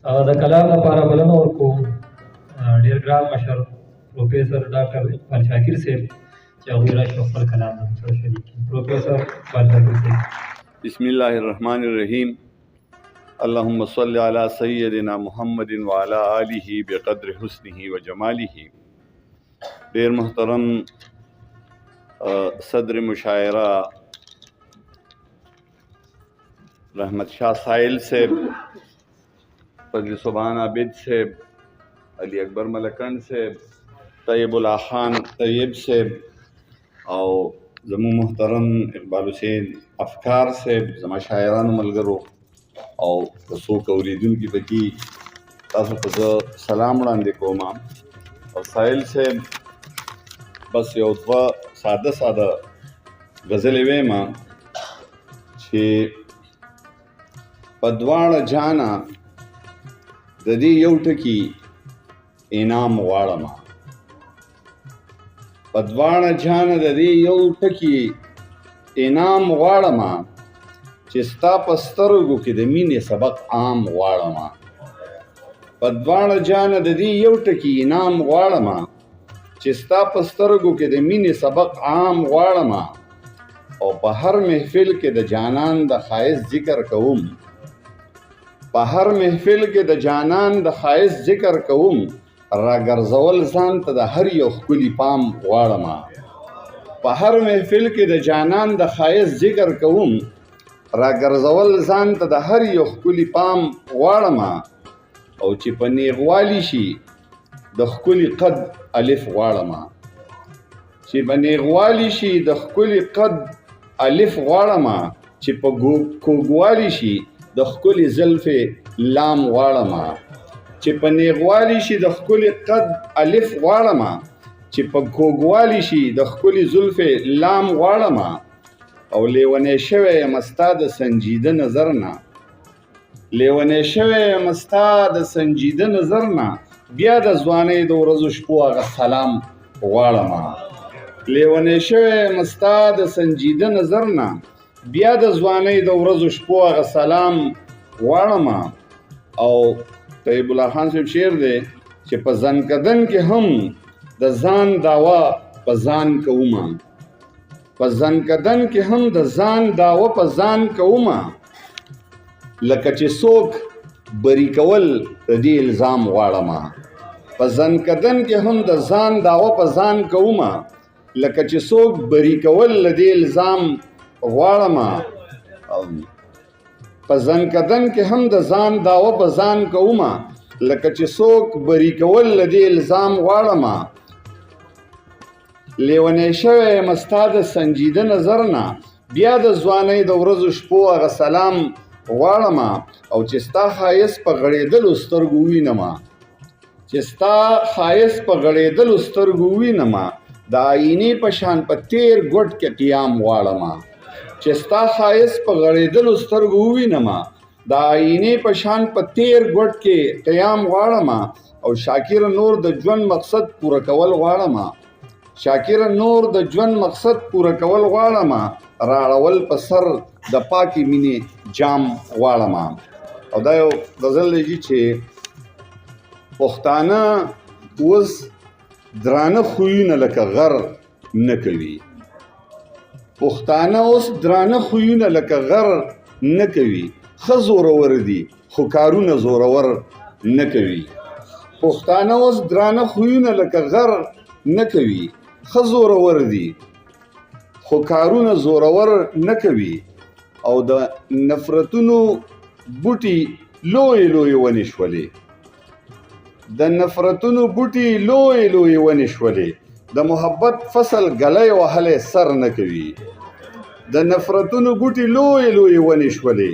د کلام لپاره بلنه ورکوم ډېر ګران مشر پروفیسر ډاکټر اقبال شاکر صاحب چې هغوی راشي او خپل کلام زموږ سره شریک کړي. پروفیسر اقبال شاکر صاحب. بسم الله الرحمن الرحیم. اللهم صل علی سیدنا محمد وعلى آله بقدر حسنه و جماله. ډېر محترم صدر مشاعره رحمت شاہ سائل صاحب، فضل سبحان عابد صاحب، علی اکبر ملکن صاحب، طیب اللہ خان طیب صاحب او زمو محترم اقبال حسین افکار صاحب، زما شاعرانو ملګرو او څوک اوریدونکي پکې، تاسو ته زه سلام وړاندې کوم. او سائل صاحب بس یو دوه ساده غزلې ویم چې په دواړه جانا د دې یو ټکي انعام غواړم، په دواړه جانا د دې یو ټکي انعام غواړم، چې ستا په سترګو کې د مینې سبق عام غواړم. په دواړه جانا د دې یو ټکي انعام غواړم، چې ستا په سترګو کې د مینې سبق عام غواړم. او په هر محفل کې د جانان د ښایست ذکر کوم، په هر محفل کې د جانان د ښایست ذکر کوم، راګرځول ځان ته د هر یو ښکلي پام غواړم. په هر محفل کې د جانان د ښایست ذکر کوم، راګرځول ځان ته د هر یو ښکلي پام غواړم. او چې په نیغوالي شي د ښکلي قد الف غواړم، چې په نیغوالي شي د ښکلي قد الف غواړم، چې په کوږوالي شي د ښکلي زلفې لام غواړم، چې په نیغوالي شي د ښکلي قد الف غواړم، چې په کوږوالي شي د ښکلي زلفې لام غواړم. او لیونی شوی یم ستا د سنجیده نظر نه، لیونی شوی یم ستا د سنجیده نظر نه، بیا د ځوانۍ د ورځو شپو هغه سلام غواړم. لیونی شوی یم ستا د سنجیده نظر نه، بیا د ځوانۍ د ورځو شپو هغه سلام غواړم. او طیب الله خان صاحب شعر دی چې په ځنکدن کې هم د ځان دعوه په ځان کومه، په ځنکدن کې هم د ځان دعوه په ځان کومه، لکه چې څوک بری کول د دې الزام غواړم. په ځنکدن کې هم د ځان دعوه په ځان کومه، لکه چې څوک بری کول د دې الزام غواړم. په ځنکدن کې هم د ځان دعوه په ځان کومه، لکه چې څوک بری کول د دې الزام غواړم. لیونی شوی یم ستا د سنجیده نظر نه، بیا د ځوانۍ د ورځو شپو هغه سلام غواړم. او چې ستا ښایست په غړېدلو سترګو وینمه، چې ستا ښایست په غړېدلو سترګو وینمه، د آینې په شان په تیر ګوټ کې قیام غواړم. چې ستا ښایست په غړېدلو سترګو ووینمه، د آینې په شان په تیر ګوټ کې قیام غواړم. او شاکر نور د ژوند مقصد پوره کول غواړم، شاکر نور د ژوند مقصد پوره کول غواړم، راړول په سر د پاکې مینې جام غواړم. او دا یو غزل دی چې پښتانه اوس درانه خویونه لکه غر نه کوي، پښتانه اوس درانه خویونه لکه غر نه کوي، ښه زورور دي خو کارونه زورور نه کوي. پښتانه اوس درانه خویونه لکه غر نه کوي، ښه زورور دي خو کارونه زورور نه کوي. او د نفرتونو بوټي لوی لوی ونې شولې، د نفرتونو بوټي لوی لوی ونې شولې، د محبت فصل گلی وهلی سر نه کوي. د نفرتونو بوټي لوی لوی ونې شولې،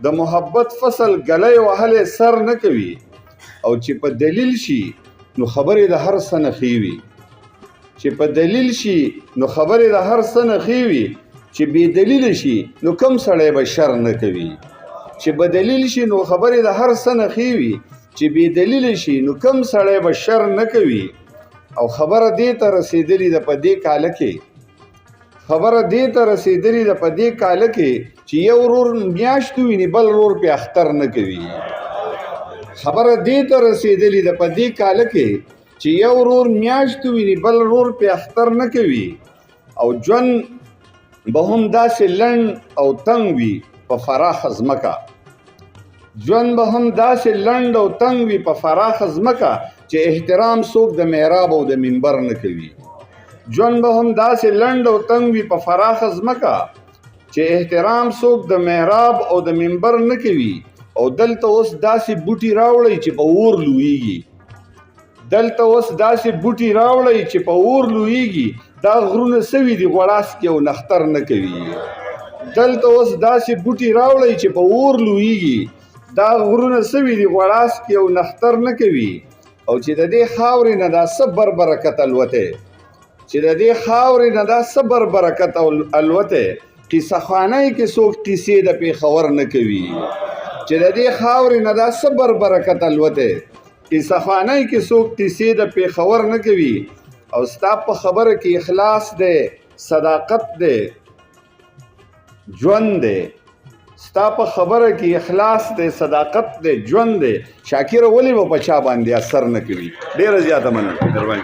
د محبت فصل گلی وهلی سر نه کوي. او چې په دلیل شي نو خبرې د هر څه نه ښې وي، چې په دلیل شي نو خبرې د هر څه نه ښې وي، چې بې دلیل شي نو کم سړی به شر نه کوي. چې په دلیل شي نو خبرې د هر څه نه ښې وي، چې بې دلیل شي نو کم سړی به شر نه کوي. او خبره دې ته رسېدلې ده په دې کاله کې، خبره دې ته رسېدلې ده په دې کاله کې، چې یو ورور میاشت ویني بل ورور پې اختر نه کوي. خبره دې ته رسېدلې ده په دې کاله کې چې یو ورور میاشت ویني بل ورور پې اختر نه کوي او ژوند به هم داسې لنډ او تنګ وي په فراخه ځمکه ژوند به هم داسې لنډ او تنګ وي په فراخه ځمکه چې احترام څوک د محراب او د منبر نه کوي ژوند به هم داسې لنډ او تنګ وي په فراخه ځمکه چې احترام څوک د محراب او د منبر نه کوي او دلته اوس داسې بوټي راوړئ چې په اور لویږي دلته اوس داسې بوټي راوړئ چې په اور لویږي دا غرونه سوي دي غوړاسکي او نختر نه کوي دلته اوس داسې بوټي راوړئ چې په اور لویږي دا غرونه سوي دي غوړاسکي او نختر نه کوي او چې د دې خاورې نه دا څه بربرکت الوتی چې د دې خاورې نه دا څه بربرکت الوتی قصه خوانۍ کې څوک قصې د پېښور نه کوي چې د دې خاورې نه دا څه بربرکت الوتی قصه خوانۍ کې څوک قصې د پېښور نه کوي او ستا په خبره کې اخلاص دی صداقت دی ژوند دی ستا په خبره کې اخلاص دی صداقت دی ژوند دی شاکر ولې به په چا باندې اثر نه کوي ډېره زیاته مننه